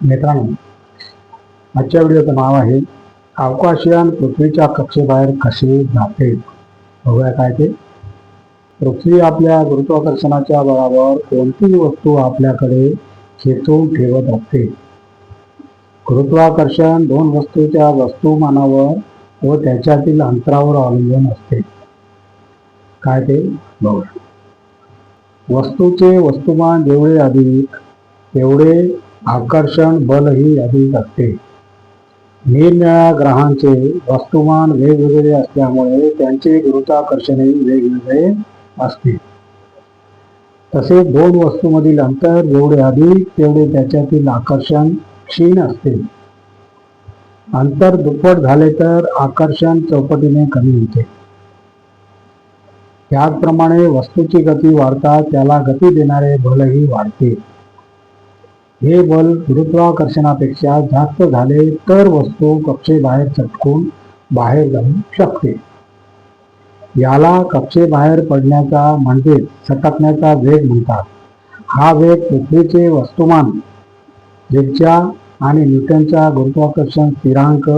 मित्रांनो, आजच्या व्हिडिओचं नाव आहे अवकाशयान पृथ्वीच्या कक्षेबाहेर कसे जाते. बघूया काय ते. पृथ्वी आपल्या गुरुत्वाकर्षणाच्या बळावर कोणतीही वस्तू आपल्याकडे खेचून ठेवत असते. गुरुत्वाकर्षण दोन वस्तूच्या वस्तुमानावर व त्याच्यातील अंतरावर अवलंबून असते. काय ते बघूया. वस्तूचे वस्तुमान जेवढे अधिक तेवढे आकर्षण बलही अधिक असते. निरनिराळ्या ग्रहांचे वस्तुमान वेगवेगळे असल्यामुळे त्यांचे गुरुत्वाकर्षणही वेगवेगळे असते. तसेच दोन वस्तूंमधील अंतर जेवढे अधिक तेवढे त्याच्यातील आकर्षण क्षीण असते. अंतर दुप्पट झाले तर आकर्षण चौपटीने कमी होते. त्याचप्रमाणे वस्तूची गती वाढता त्याला गती देणारे बलही वाढते. हे बल गुरुत्वाकर्षणापेक्षा जास्त झाले तर वस्तू कक्षेबाहेर चटकून बाहेर जाऊ शकते. याला कक्षेबाहेर पडण्याचा म्हणजे सटकण्याचा वेग म्हणतात. हा वेग पृथ्वीचे वस्तुमान त्रिज्या आणि न्यूटनचा गुरुत्वाकर्षण स्थिरांक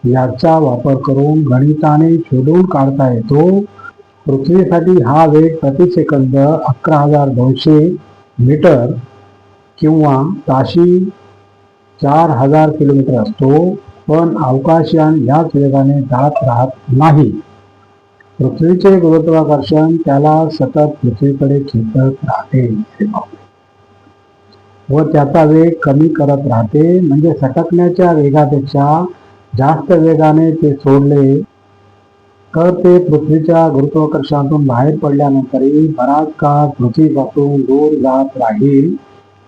याचा वापर करून गणिताने शोधून काढता येतो. पृथ्वीसाठी हा वेग प्रति सेकंद 11,200 मीटर किंवा ताशी 4,000 किलोमीटर असतो. पण अवकाशयान याच वेगाने जात राहत नाही. पृथ्वीचे गुरुत्वाकर्षण त्याला सतत पृथ्वीकडे खेचत राहते व त्याचा वेग कमी करत राहते. म्हणजे सटकण्याच्या वेगापेक्षा जास्त वेगाने ते सोडले तर ते पृथ्वीच्या गुरुत्वाकर्षणातून बाहेर पडल्यानंतरही बराच काळ पृथ्वीपासून दूर जात राहील.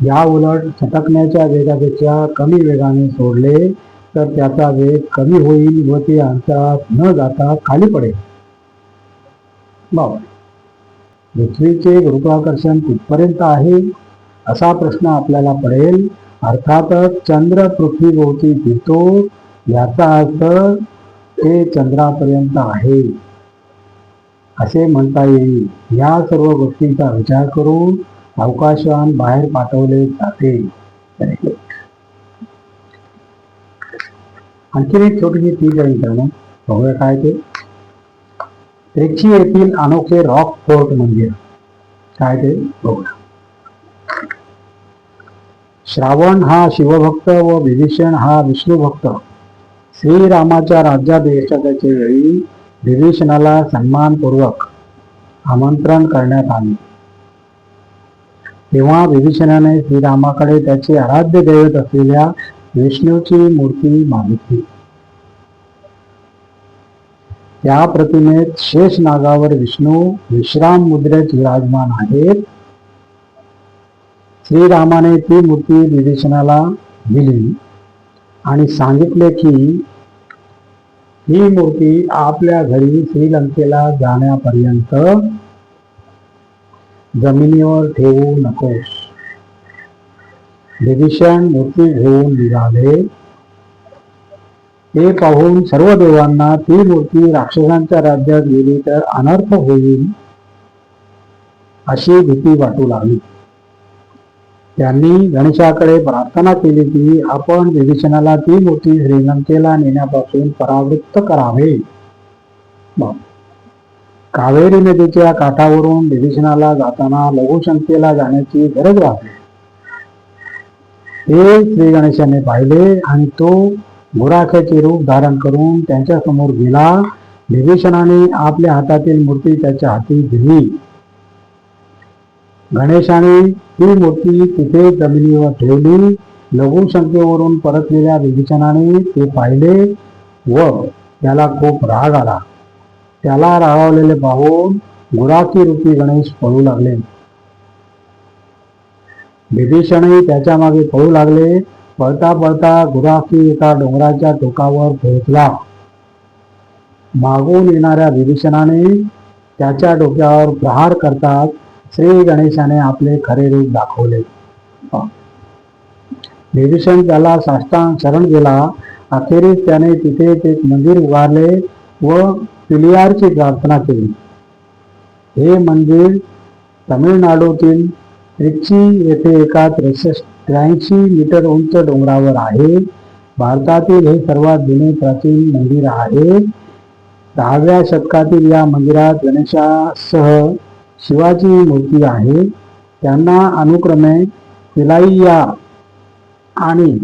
या उलट सटकण्याच्या वेगापेक्षा कमी वेगाने सोडले तर त्याचा वेग कमी होईल व ते अंतरात न जाता खाली पडेल. पृथ्वीचे गुरुत्वाकर्षण कुठपर्यंत आहे असा प्रश्न आपल्याला पडेल. अर्थातच चंद्र पृथ्वीभोवती फिरतो याचा अर्थ ते चंद्रापर्यंत आहे असे म्हणता येईल. या सर्व गोष्टींचा विचार करून अवकाशयान बाहेर पाठवले जाते. आणखी एक छोटीशी चीज आहे मित्रांनो, बघूया काय ते. त्रिची येथील अनोखे रॉक फोर्ट मंदिर. काय ते बघूया. श्रावण हा शिवभक्त व विभीषण हा विष्णुभक्त श्रीरामाच्या राज्याभिषेकाच्या वेळी विभीषणाला सन्मानपूर्वक आमंत्रण करण्यात आले. तेव्हा विभीषणाने श्रीरामाकडे त्याचे आराध्य दैवत असलेल्या विष्णूची मूर्ती मागितली. त्या प्रतिमेत शेष नागावर विष्णू विश्राम मुद्रेत विराजमान आहेत. श्रीरामाने ती मूर्ती विभीषणाला दिली आणि सांगितले की ही मूर्ती आपल्या घरी श्रीलंकेला जाण्यापर्यंत जमिनीवर ठेवू नकोस. विभीषण मूर्ती घेऊन निघाले. ते पाहून सर्व देवांना ती मूर्ती राक्षसांच्या राज्यात गेली तर अनर्थ होईल अशी भीती वाटू लागली. त्यांनी गणेशाकडे प्रार्थना केली की आपण विभीषणाला ती मूर्ती श्रीलंकेला नेण्यापासून परावृत्त करावे. कावेरी नदीच्या काठावरून विभीषणाला जाताना लघुशंकेला जाण्याची गरज भासली. ते श्री गणेशाने पाहिले आणि तो गुराख्याचे रूप धारण करून त्यांच्या समोर गेला. विभीषणाने आपल्या हातातील मूर्ती त्याच्या हाती दिली. गणेशाने ती मूर्ती तिथे जमिनीवर ठेवली. लघुशंकेवरून परतलेल्या विभीषणाने ते पाहिले व त्याला खूप राग आला. त्याला रागावलेले पाहून गुराखी रूपी गणेश पळू लागले. विभीषणही त्याच्या मागे पळू लागले. पळता पळता गुराखी एका डोंगराच्या टोकावर पोहोचला. मागून येणाऱ्या विभीषणाने त्याच्या डोक्यावर प्रहार करताच श्री गणेशाने आपले खरे रूप दाखवले. विभीषण त्याला साष्टांग शरण गेला. अखेरीस त्याने तिथे एक मंदिर उभारले व पिलियारची प्रार्थना केली. हे मंदिर तमिळनाडूतील त्रिची येथे एका 83 मीटर उंच डोंगरावर आहे. भारतातील हे सर्वात जुने प्राचीन मंदिर आहे. 10व्या शतकातील या मंदिरात गणेशासह शिवाची मूर्ती आहे. त्यांना अनुक्रमे पिलाइया आणि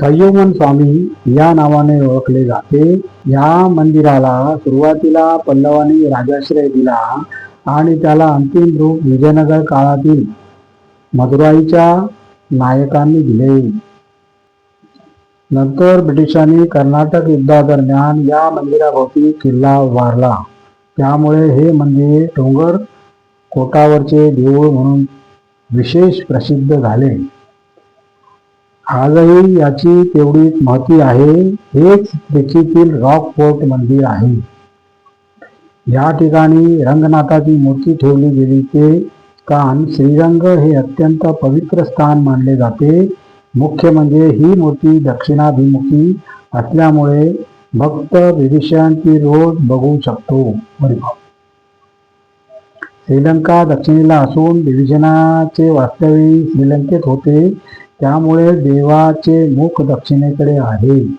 थय्युमन स्वामी या नावाने ओळखले जाते. या मंदिराला सुरुवातीला पल्लवांनी राजाश्रय दिला आणि त्याला अंतिम रूप विजयनगर काळातील मदुराईच्या नायकांनी दिले. नंतर ब्रिटिशांनी कर्नाटक युद्धादरम्यान या मंदिराभोवती किल्ला उभारला. त्यामुळे हे मंदिर डोंगर कोटावरचे देऊळ म्हणून विशेष प्रसिद्ध झाले. आजही याची तेवढीच महती आहे. हेच त्रिचीतील रॉक फोर्ट मंदिर आहे. या ठिकाणी रंगनाथाची मूर्ती ठेवली गेली. ते स्थान श्रीरंग हे अत्यंत पवित्र स्थान मानले जाते. मुख्य म्हणजे ही मूर्ती दक्षिणाभिमुखी असल्यामुळे भक्त विभीषण ती रोज बघू शकतो. श्रीलंका दक्षिणेला असून विभीषणाचे वास्तव्य श्रीलंकेत होते. त्यामुळे देवाचे मुख दक्षिणेकडे आहे.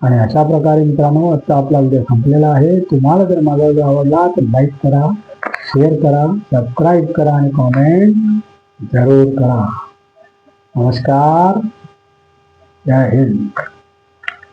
आणि अशा प्रकारे मित्रांनो आजचा आपला व्हिडिओ संपलेला आहे. तुम्हाला जर माझा व्हिडिओ आवडला तर लाईक करा, शेअर करा, सबस्क्राईब करा आणि कॉमेंट जरूर करा. नमस्कार. जय हिंद.